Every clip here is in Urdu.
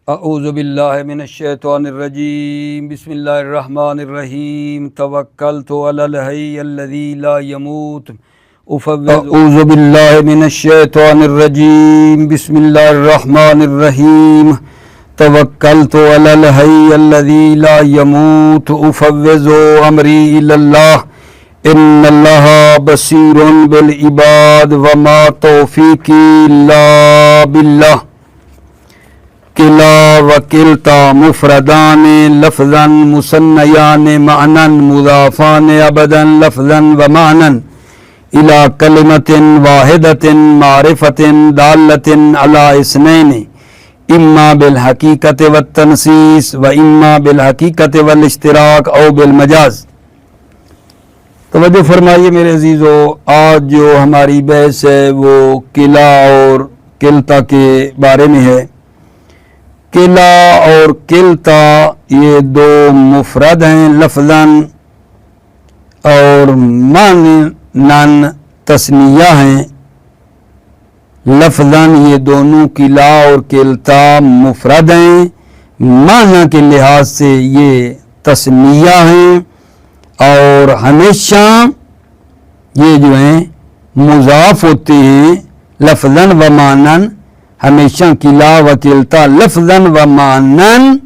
اعوذ باللہ من الشیطان الرجیم بسم اللہ الرحمن الرحیم توکلت علی الحی الذی لا يموت اعوذ باللہ من الشیطان الرجیم بسم اللہ الرحمن الرحیم توکلت علی الحی الذی لا يموت افوض امری الی اللہ ان اللہ بصیر بالعباد وما توفیقی الا باللہ کلا وکلتا مفردان لفظا مثنیان معنی مضافان ابدا لفظا و معنی الى کلمت واحدت معرفت دالت علی اثنین اما بالحقیقت والتنسیس و اما بالحقیقت والاشتراک او بالمجاز۔ توجہ فرمائیے میرے عزیزو، آج جو ہماری بحث ہے وہ کلا اور کلتا کے بارے میں ہے۔ کلا اور کلتا یہ دو مفرد ہیں لفظاً اور معنی تثنیہ ہیں۔ لفظاً یہ دونوں کلا اور کلتا مفرد ہیں، معنی کے لحاظ سے یہ تثنیہ ہیں، اور ہمیشہ یہ جو ہیں مضاف ہوتے ہیں لفظاً و معنی۔ ہمیشہ کلا و کلتا لفظاً و معنی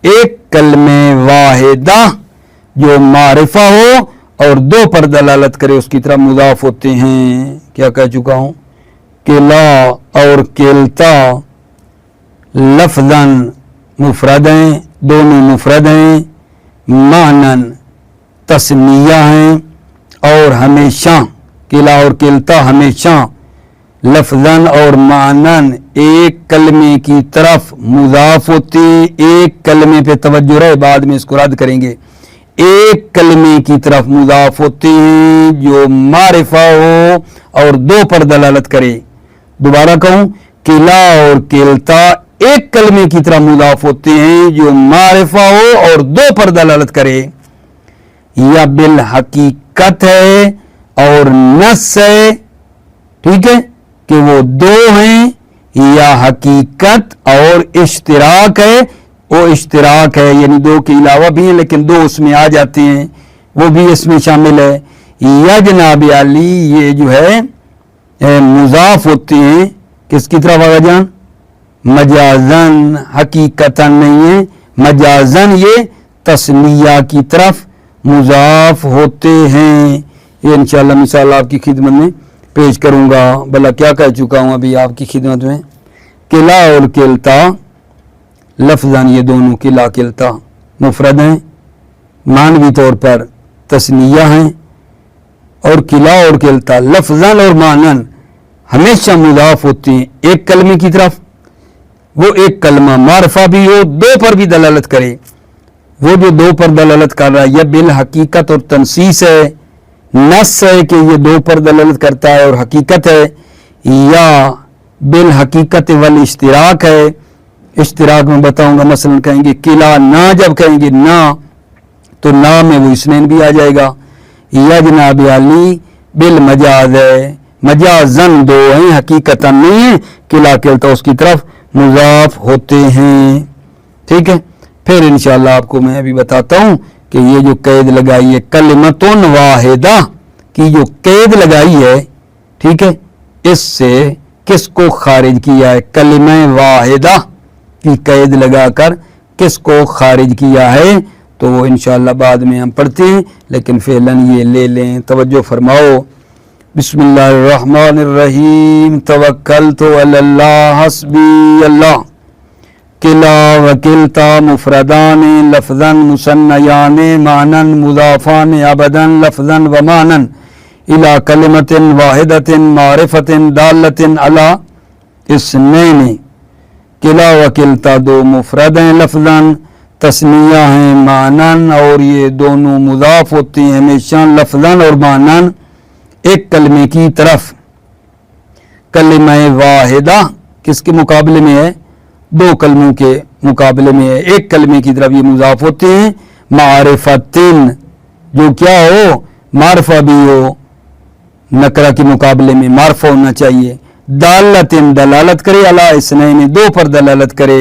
ایک کلمہ واحدہ جو معرفہ ہو اور دو پر دلالت کرے اس کی طرح مضاف ہوتے ہیں۔ کیا کہہ چکا ہوں؟ کلا اور کلتا لفظاً مفرد ہیں، دونوں مفرد ہیں، معنی تثنیہ ہیں، اور ہمیشہ کلا اور کلتا ہمیشہ لفظاً اور معنی ایک کلمے کی طرف مضاف ہوتے ہیں۔ ایک کلمے پہ توجہ رہے، بعد میں اس کو رد کریں گے۔ ایک کلمے کی طرف مضاف ہوتے ہیں جو معرفہ ہو اور دو پر دلالت کرے۔ دوبارہ کہوں، کلا اور کلتا ایک کلمے کی طرف مضاف ہوتے ہیں جو معرفہ ہو اور دو پر دلالت کرے، یا بالحقیقت ہے اور نص ہے، ٹھیک ہے، کہ وہ دو ہیں، یا حقیقت اور اشتراک ہے۔ وہ اشتراک ہے یعنی دو کے علاوہ بھی ہیں لیکن دو اس میں آ جاتے ہیں، وہ بھی اس میں شامل ہے۔ یا جناب علی یہ جو ہے مضاف ہوتے ہیں کس کی طرف آگا جان؟ مجازن، حقیقتاً نہیں ہے، مجازن یہ تثنیہ کی طرف مضاف ہوتے ہیں۔ یہ انشاءاللہ مثال آپ کی خدمت میں پیش کروں گا، بھلا کیا کہہ چکا ہوں ابھی آپ کی خدمت میں۔ کلا اور کلتا لفظاً یہ دونوں کلا کلتا مفرد ہیں، معنوی طور پر تثنیہ ہیں، اور کلا اور کلتا لفظاً اور معنی ہمیشہ مضاف ہوتے ہیں ایک کلمے کی طرف۔ وہ ایک کلمہ معرفہ بھی ہو، دو پر بھی دلالت کرے، وہ جو دو پر دلالت کر رہا ہے یا بالحقیقت اور تنسیس ہے، نص ہے کہ یہ دو پر دلالت کرتا ہے اور حقیقت ہے، یا بالحقیقت والاشتراک ہے۔ اشتراک میں بتاؤں گا، مثلا کہیں گے کلا نہ، جب کہیں گے نہ تو نہ میں وہ اثنین بھی آ جائے گا۔ یا جناب علی بالمجاز ہے، مجازن دو ہیں، حقیقتاً نہیں ہے، کلا کلتا اس کی طرف مضاف ہوتے ہیں، ٹھیک ہے۔ پھر انشاءاللہ آپ کو میں ابھی بتاتا ہوں کہ یہ جو قید لگائی ہے کلمتون واحدہ کی جو قید لگائی ہے، ٹھیک ہے، اس سے کس کو خارج کیا ہے؟ کلمہ واحدہ کی قید لگا کر کس کو خارج کیا ہے؟ تو وہ انشاءاللہ بعد میں ہم پڑھتے ہیں، لیکن فعلاً یہ لے لیں، توجہ فرماؤ۔ بسم اللہ الرحمن الرحیم توکلت علی اللہ حسبی اللہ۔ کلا و کلتا مفردان لفظاً مثنیان معنی مضافان ابدا لفظاً و معنی الی کلمت واحدت معرفت دالت علی اثنین۔ کلا و کلتا دو مفرد ہیں لفظاً، تثنیہ ہیں معنی، اور یہ دونوں مضاف ہوتے ہیں ہمیشہ لفظاً اور معنی ایک کلمے کی طرف۔ کلمہ واحدہ کس کے مقابلے میں ہے؟ دو کلموں کے مقابلے میں ہے، ایک کلمے کی طرف یہ مضاف ہوتے ہیں۔ معرفتن جو کیا ہو؟ معرفہ بھی ہو، نکرہ کے مقابلے میں معرفہ ہونا چاہیے۔ دالت دلالت کرے، علی اثنین دو پر دلالت کرے،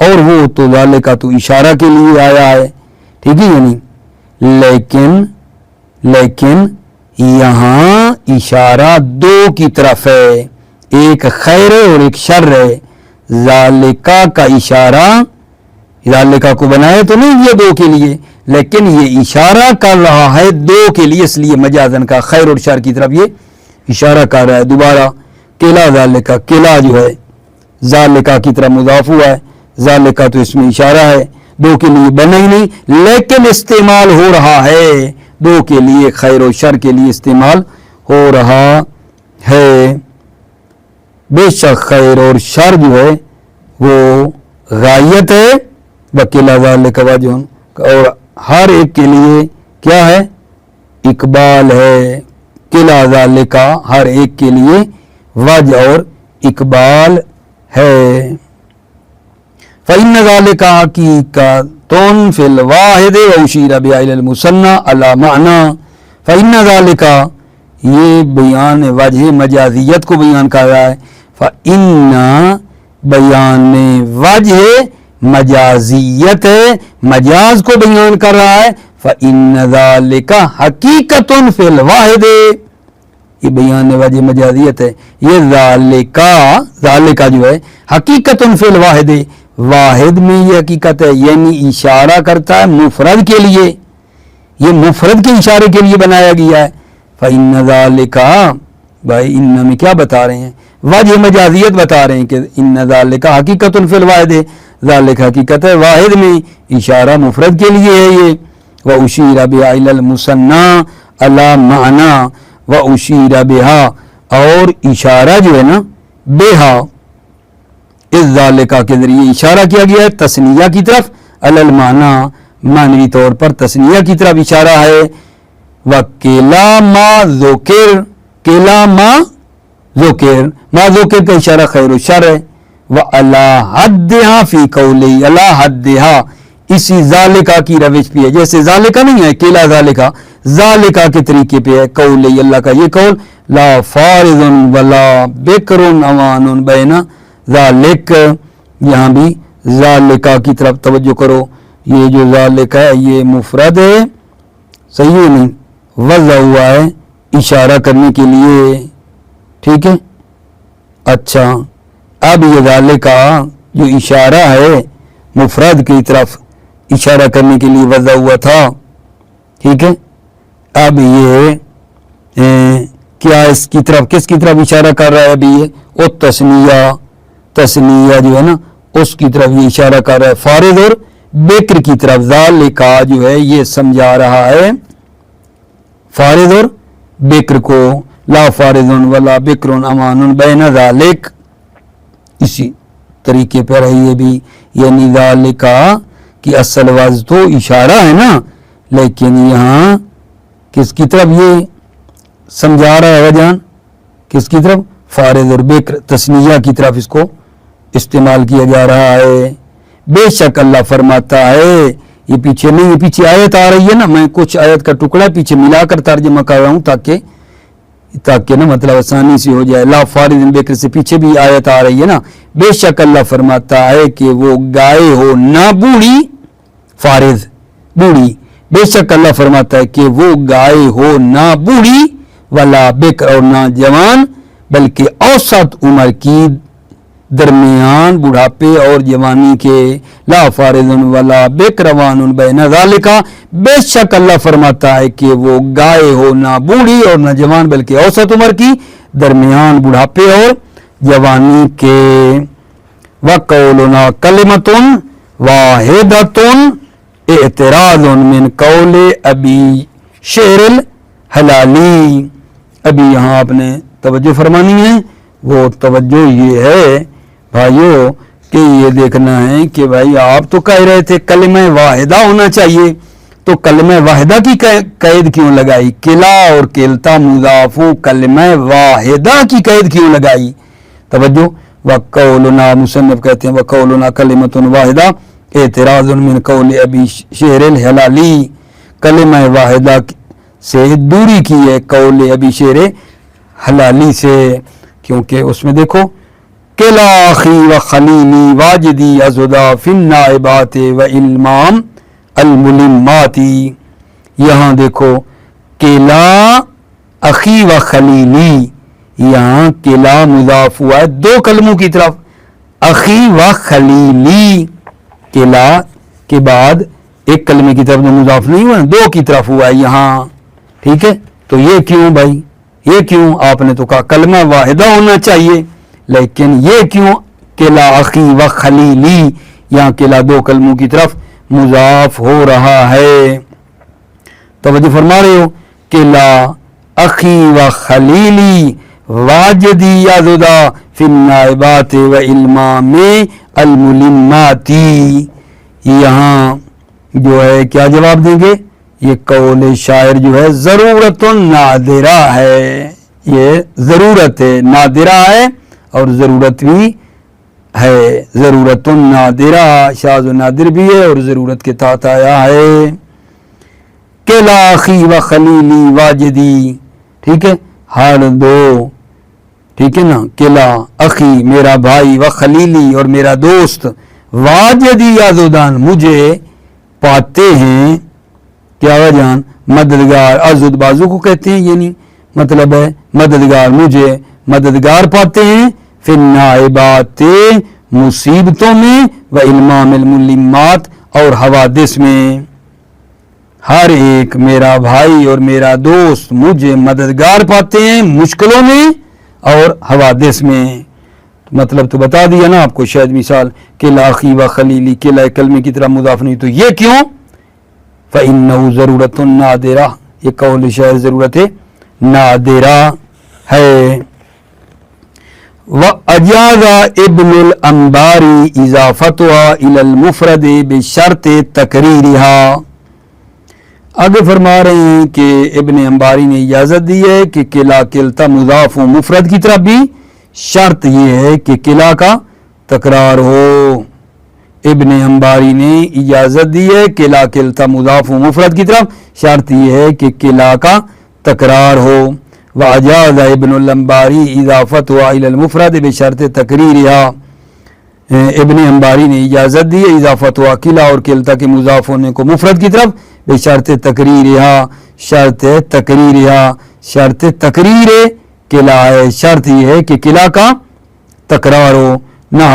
اور وہ تو ذالکا تو اشارہ کے لیے آیا ہے، ٹھیک ہے، یعنی لیکن یہاں اشارہ دو کی طرف ہے، ایک خیر ہے اور ایک شر ہے۔ ذالکا کا اشارہ، ذالکا کو بنایا تو نہیں یہ دو کے لیے، لیکن یہ اشارہ کر رہا ہے دو کے لیے، اس لیے مجازن کا خیر اور شر کی طرف یہ اشارہ کر رہا ہے۔ دوبارہ کلا ذالکا، کلا جو ہے ذالکا کی طرف مضاف ہوا ہے، ذالکا تو اس میں اشارہ ہے، دو کے لیے بنا ہی نہیں، لیکن استعمال ہو رہا ہے دو کے لیے، خیر و شر کے لیے استعمال ہو رہا ہے۔ بے شک خیر اور شر جو ہے وہ غایت ہے، وکلا ذالک وجہ، اور ہر ایک کے لیے کیا ہے؟ اقبال ہے۔ کلا ذالک، ہر ایک کے لیے وجہ اور اقبال ہے۔ فإن ذلك حقیقة فی الواحد وأشیر بها إلی المثنى علی معنی۔ فإن ذلك، یہ بیان وجہ مجازیت کو بیان کر رہا ہے۔ فإن بیان وجہ مجازیت ہے، مجاز کو بیان کر رہا ہے۔ فإن ذلك حقیقة فی الواحد، یہ بیان وجہ مجازیت ہے، یہ ذالکا جو ہے حقیقت فی الواحد، واحد میں یہ حقیقت ہے، یعنی اشارہ کرتا ہے مفرد کے لیے، یہ مفرد کے اشارے کے لیے بنایا گیا ہے۔ فإن ذالکا، بھائی ان میں کیا بتا رہے ہیں؟ وجہ مجازیت بتا رہے ہیں کہ ان ذالکا حقیقت فی الواحد، ذالک حقیقت ہے واحد میں، اشارہ مفرد کے لیے ہے یہ۔ وأشیر بها إلی المثنى علی معنی، وأشیر بها، اور اشارہ جو ہے نا بہا، اس ذالکا کے ذریعے اشارہ کیا گیا ہے تثنیہ کی طرف، علی المعنی، معنوی طور پر تثنیہ کی طرف اشارہ ہے۔ وکلا ما ذکر، کلا ما ذکر، ما ذکر کا اشارہ خیر و شر ہے۔ وعلی حدھا فی قولی، علی حدھا، اسی ذالکا کی روش پہ ہے، جیسے ذالکا نہیں ہے کلا ذالکا، ذالکا کے طریقے پہ ہے قولی، اللہ کا یہ قول، لا فارض ولا بکر اوان بین ذالک، یہاں بھی ذالکا کی طرف توجہ کرو، یہ جو ذالکا ہے یہ مفرد ہے، صحیح ہے نہیں، وضع ہوا ہے اشارہ کرنے کے لیے، ٹھیک ہے۔ اچھا اب یہ ذالکا جو اشارہ ہے مفرد کی طرف اشارہ کرنے کے لیے وضع ہوا تھا، ٹھیک ہے، اب یہ کیا اس کی طرف، کس کی طرف اشارہ کر رہا ہے؟ ابھی یہ او تثنیہ جو ہے نا اس کی طرف یہ اشارہ کر رہا ہے، فارض اور بکر کی طرف۔ ذالکا جو ہے یہ سمجھا رہا ہے فارض اور بکر کو، لا فارض ولا بکر امان بین ذالک، اسی طریقے پر ہے یہ بھی، یعنی ذالکا کی اصل وضع تو اشارہ ہے نا، لیکن یہاں کس کی طرف یہ سمجھا رہا ہے جان، کس کی طرف؟ فارض اور بکر، تثنیہ کی طرف اس کو استعمال کیا جا رہا ہے۔ بے شک اللہ فرماتا ہے، یہ پیچھے نہیں، یہ پیچھے آیت آ رہی ہے نا، میں کچھ آیت کا ٹکڑا پیچھے ملا کر ترجمہ کر رہا ہوں تاکہ نا مطلب آسانی سے ہو جائے۔ لا فارض بکر سے پیچھے بھی آیت آ رہی ہے نا، بے شک اللہ فرماتا ہے کہ وہ گائے ہو نہ بوڑھی، فارض بوڑھی، بے شک اللہ فرماتا ہے کہ وہ گائے ہو نہ بوڑھی، ولا بکر، اور نہ جوان، بلکہ اوسط عمر کی، درمیان بڑھاپے اور جوانی کے، لا فارض ولا بکر وان بین ذالکا، بے شک اللہ فرماتا ہے کہ وہ گائے ہو نہ بوڑھی اور نہ جوان بلکہ اوسط عمر کی، درمیان بڑھاپے اور جوانی کے۔ وقولنا کلمۃ واحدۃ اعتراض من قول ابی شعر الحلالی۔ ابھی یہاں آپ نے توجہ فرمانی ہے، وہ توجہ یہ ہے بھائیو کہ یہ دیکھنا ہے کہ بھائی آپ تو کہہ رہے تھے کلمہ واحدہ ہونا چاہیے، تو کلمہ واحدہ کی قید کیوں لگائی؟ کلا اور کلتا مضاف، کلمہ واحدہ کی قید کیوں لگائی؟ توجہ، وقولنا، مصنف کہتے ہیں وقولنا کلمۃ واحدہ اعتراض من قول ابی شعر الحلالی، کلمہ واحدہ سے دوری کی ہے قول ابی شعر حلالی سے، کیونکہ اس میں دیکھو کلا اخی و خلیلی واجدی ازدا فی النائبات و علمام الملماتی. یہاں دیکھو کلا اخی و خلیلی، یہاں کلا مضاف ہوا ہے دو کلموں کی طرف، اخی و خلیلی، کلا کے بعد ایک کلمے کی طرف مضاف نہیں ہوا، دو کی طرف ہوا ہے یہاں. ٹھیک ہے، تو یہ کیوں بھائی، یہ کیوں؟ آپ نے تو کہا کلمہ واحدہ ہونا چاہیے، لیکن یہ کیوں کلا اخی و خلیلی، یہاں کلا دو کلموں کی طرف مضاف ہو رہا ہے. توجہ فرما رہے ہو؟ کلا اخی و خلیلی واجدی یزدا فی النائبات و علمام الملماتی. یہاں جو ہے کیا جواب دیں گے؟ یہ قول شاعر جو ہے ضرورت نادرہ ہے، یہ ضرورت ہے، نادرہ ہے اور ضرورت بھی ہے. ضرورت نادرہ شاذ و نادر بھی ہے اور ضرورت کے تحت آیا ہے. کلا اخی و خلیلی واجدی، ٹھیک ہے، ہر دو، ٹھیک ہے نا. کلا اخی میرا بھائی، و خلیلی اور میرا دوست، واجدی یازدان مجھے پاتے ہیں، کیا وجان مددگار، ازد بازو کو کہتے ہیں، یعنی مطلب ہے مددگار، مجھے مددگار پاتے ہیں، فی النائبات مصیبتوں میں، و علمام الملمات اور حوادث میں. ہر ایک میرا بھائی اور میرا دوست مجھے مددگار پاتے ہیں مشکلوں میں اور حوادث میں. مطلب تو بتا دیا نا آپ کو شاید مثال، کلا اخی و خلیلی، کلا کلمے کی طرح مضاف نہیں، تو یہ کیوں؟ فإنه ضرورت نادرہ، یہ قول شاعر ضرورت نادرہ ہے. وَأَجَازَ ابن الانباری اضافتها الى المفرد بشرط تقریرها. آگے فرما رہے ہیں کہ ابن انباری نے اجازت دی ہے کہ کلا کلتا مضاف و مفرد کی طرف بھی، شرط یہ ہے کہ کلا کا تکرار ہو. ابن انباری نے اجازت دی ہے کلا کلتا مضاف و مفرد کی طرف، شرط یہ ہے کہ کلا کا تکرار ہو. وَأَجَازَ ابن الانباری اضافتها الى المفرد بشرط تقریرها. ابن انباری نے اجازت دی ہے اضافتها کلا اور کلتا کے مضاف ہونے کو مفرد کی طرف، بشرط تقریرها، شرط تقریرها، شرط تقریر کلا ہے، شرط یہ ہے کہ کلا کا تکرار ہو. نہ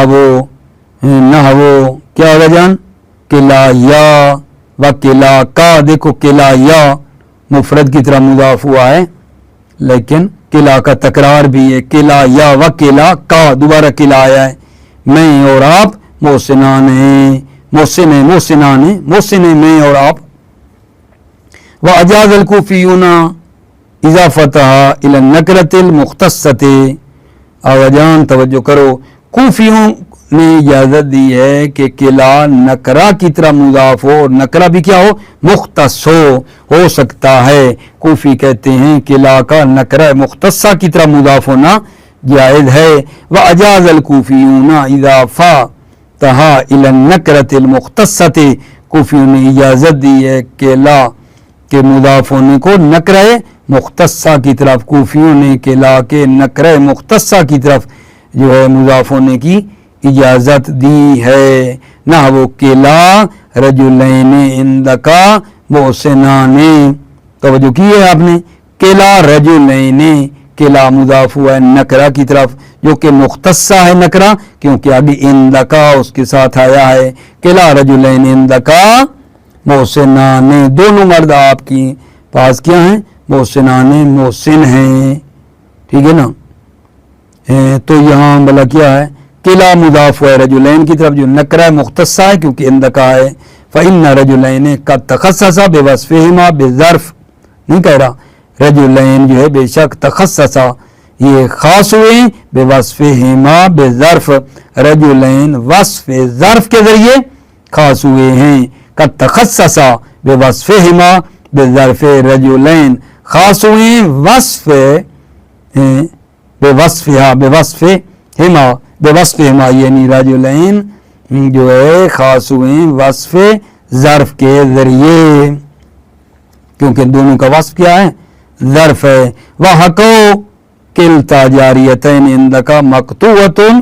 وہ کیا ہوگا جان؟ کلا یا و کلا کا، دیکھو کلا یا مفرد کی طرح مضاف ہوا ہے لیکن کلا کا تکرار بھی ہے. کلا یا و کلا کا، دوبارہ کلا آیا ہے. میں اور آپ محسنان ہیں، محسن ہیں، محسنان ہیں، محسن ہیں میں اور آپ. وَأَجَازَ الْكُوفِيُّونَ اضافتها الى النکرۃ المختصۃ. آوازان توجہ کرو، کوفیوں نے اجازت دی ہے کہ کلا نکرہ کی طرح مضاف ہو اور نکرہ بھی کیا ہو؟ مختص ہو سکتا ہے. کوفی کہتے ہیں کلا کا نکرہ مختصہ کی طرح مضاف ہونا جائز ہے. وَأَجَازَ الْكُوفِيُّونَ اضافتها الى النکرۃ المختصۃ. کوفیوں نے اجازت دی ہے کلا کے مضاف ہونے کو نکرہ مختصہ کی طرف. کوفیوں نے کلا کے نکرہ مختصہ کی طرف جو ہے مضاف ہونے کی اجازت دی ہے. نہ وہ کلا رجلین عندکا محسنان. توجہ کی ہے آپ نے؟ کلا رجلین، کلا مضاف ہوا ہے نکرہ کی طرف جو کہ مختصہ ہے نکرہ کیونکہ ابھی عندکا اس کے ساتھ آیا ہے. کلا رجلین عندکا محسنان، دونوں مرد آپ کی پاس کیا ہیں؟ محسنان، محسن ہیں. ٹھیک ہے نا. تو یہاں بلا کیا ہے؟ کلا مضاف ہے رجلین کی طرف جو نکرہ مختصہ ہے کیونکہ عندکا ہے. فإن رجلین قد تخصصا بوصفہما بظرف، نہیں کہہ رہا رجلین جو ہے بے شک تخصصا یہ خاص ہوئے بوصفہما بظرف، رجلین وصف ظرف کے ذریعے خاص ہوئے ہیں. قد تخصصا بوصفہما بظرف، رجلین خاص ہوئے وصف بوصفہما یعنی رجلین جو ہے خاص ہوئے وصف ظرف کے ذریعے کیونکہ دونوں کا وصف کیا ہے؟ ظرف ہے. وَحَقَوْا كِلْتَا جَارِيَتَيْنِ عِنْدَكَ مَقْطُوعَةٌ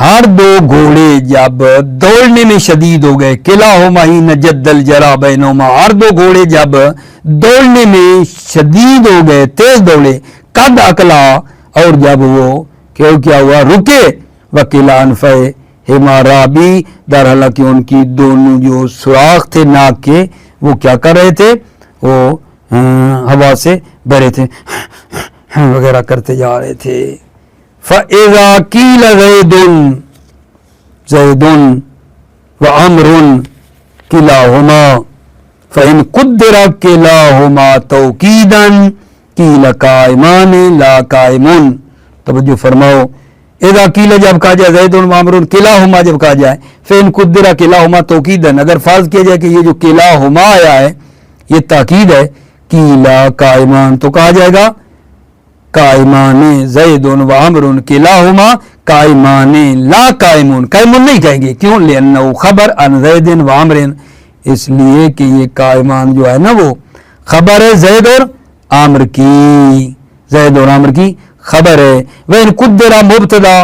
ہر دو گھوڑے جب دوڑنے میں شدید ہو گئے، کلاہما حین جد الجرا بینہما، ہر دو گھوڑے جب دوڑنے میں شدید ہو گئے، تیز دوڑے، قد اکلا، اور جب وہ کیا ہوا، رکے، وکلا انفہما رابی، در حالانکہ ان کی دونوں جو سوراخ تھے ناک کے وہ کیا کر رہے تھے، وہ ہوا سے بھرے تھے، وغیرہ کرتے جا رہے تھے۔ فَإِذَا قِيلَ زَيْدٌ وَعَمْرٌ كِلَاهُمَا فَإِنْ قُدِّرَ كِلَاهُمَا تَوْكِيدًا قِيلَ قَائِمَانِ لَا قَائِمٌ۔ توجہ فرماؤ، اذا قیل جب کہا جائے زید وعمر کلاہما، جب کہا جائے فَإِنْ قُدِّرَ كِلَاهُمَا تَوْكِيدًا، اگر فرض کیا جائے کہ یہ جو کلاہما آیا ہے یہ تاکید ہے، قیل قائمان، تو کہا جائے گا قائمان زید و عمر کلاہما قائمان لا قائمون، قائمون نہیں کہیں گے، کیوں؟ لأنہ خبر عن زید و عمر، اس لیے کہ یہ قائمان جو ہے نا وہ خبر ہے زید اور عامر کی، زید اور عامر کی خبر ہے۔ وَإِنْ قُدِّرَ مبتدا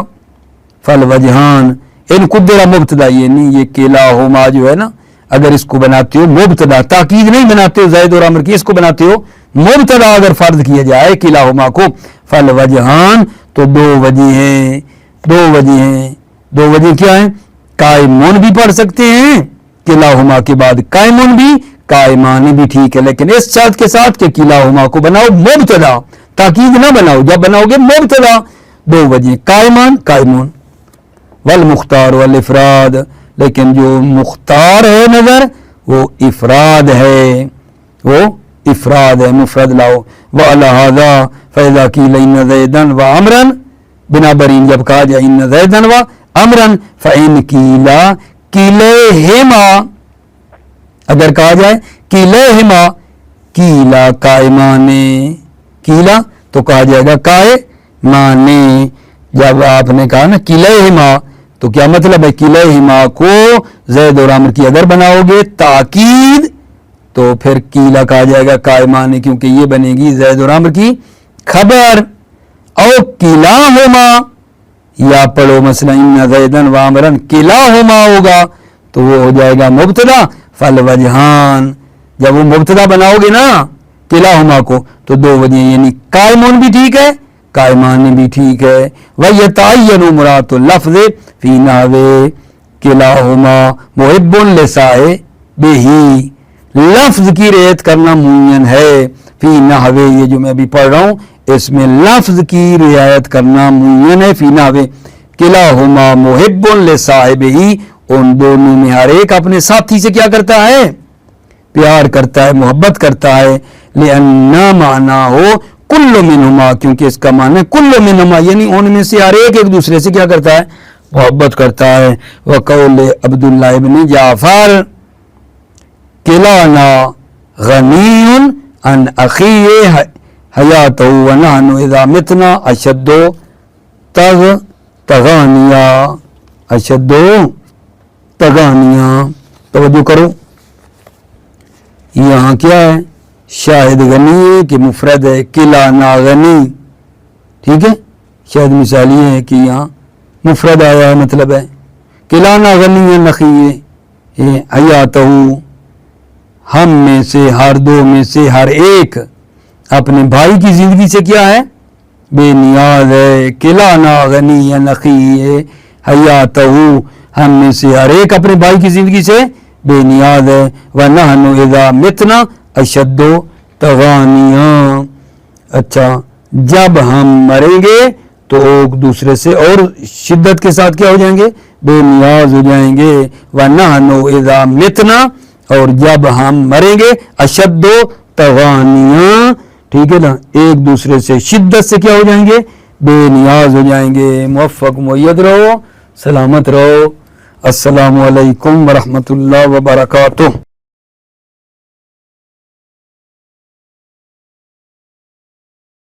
فالوجہان، ان قدر مبتدا یعنی یہ کلاہما جو ہے نا، اگر اس کو بناتے ہو مبتدا، تاکید نہیں بناتے ہو زید اور عمر کی، اس کو بناتے ہو مبتدا، اگر فرض کیا جائے کلاہما کو، فالوجہان، تو دو وجہ ہیں، دو وجہ ہیں، دو وجہ کیا ہیں؟ قائمون بھی پڑھ سکتے ہیں کلاہما کے بعد، قائمون بھی، قائمان بھی ٹھیک ہے، لیکن اس شرط کے ساتھ کہ کلاہما کو بناؤ مبتدا، تاکید نہ بناؤ، جب بناؤ گے مبتدا، دو وجہ، قائمان قائمون۔ والمختار والافراد، لیکن جو مختار ہے نظر وہ افراد ہے، وہ افراد ہے، مفرد لاؤ۔ وعلی ھذا فاذا قیل ان زیدا وعمرا، بنا برین جب کہا جائے ان زیدا وعمرا، فان قیل کلیہما، اگر کہا جائے کلیہما، قیل قائمان، قیل تو کہا جائے گا قائمان، جب آپ نے کہا نا کلیہما تو کیا مطلب ہے؟ کلیہما کو زید اور عمر کی اگر بناؤ گے تاکید تو پھر کیلا کہا جائے گا قائمان، کیونکہ یہ بنے گی زید اور عمر کی خبر۔ او کلاہما، یا پڑھو مثلا ان زیدن و عمرن کلاہما ہوگا تو وہ ہو جائے گا مبتدا، فالوجہان، جب وہ مبتدا بناؤ گے نا کلاہما کو تو دو وجہ، یعنی قائمون بھی ٹھیک ہے، قائمان بھی ٹھیک ہے۔ وَيَتَعَيَّنُ مُرَادُ اللَّفْظِ فِي نَحْوِ كِلَاهُمَا مُحِبٌّ لِصَاحِبِهِ، لفظ کی رعایت کرنا معین ہے، فی نحو، یہ جو میں ابھی پڑھ رہا ہوں اس میں لفظ کی رعایت کرنا معین ہے، فی نحو کلاہما محب لصاحبہ، ان دونوں میں ہر ایک اپنے ساتھی سے کیا کرتا ہے؟ پیار کرتا ہے، محبت کرتا ہے۔ لأن معنی ہو کل منہما، کیونکہ اس کا معنی کل منہما یعنی ان میں سے ہر ایک ایک دوسرے سے کیا کرتا ہے؟ محبت کرتا ہے۔ وقول عبداللہ ابن جعفر کلانا غنی عن اخی حیاتہ ونحن اذا متنا اشد تغانیا، اشد تغانیا۔ توجہ کرو، یہاں کیا ہے؟ شاہد غنی ہے کہ مفرد ہے، کلانا غنی، ٹھیک ہے، شاہد مثالی ہے کہ یہاں مفرد آیا ہے، مطلب ہے کلانا غنی نخی حیاتہ، ہم میں سے ہر دو میں سے ہر ایک اپنے بھائی کی زندگی سے کیا ہے؟ بے نیاز ہے۔ کلانا غنی نخی حیاتہ، ہم میں سے ہر ایک اپنے بھائی کی زندگی سے بے نیاز ہے۔ وَنَحْنُ اِذَا مِتْنَا اشد تغانیاں، اچھا جب ہم مریں گے تو ایک دوسرے سے اور شدت کے ساتھ کیا ہو جائیں گے؟ بے نیاز ہو جائیں گے۔ وَنَحْنُ اِذَا مِتْنَا، اور جب ہم مریں گے اشد تغانیاں، ٹھیک ہے نا، ایک دوسرے سے شدت سے کیا ہو جائیں گے؟ بے نیاز ہو جائیں گے۔ موفق مؤید رہو، سلامت رہو، السلام علیکم ورحمۃ اللہ وبرکاتہ۔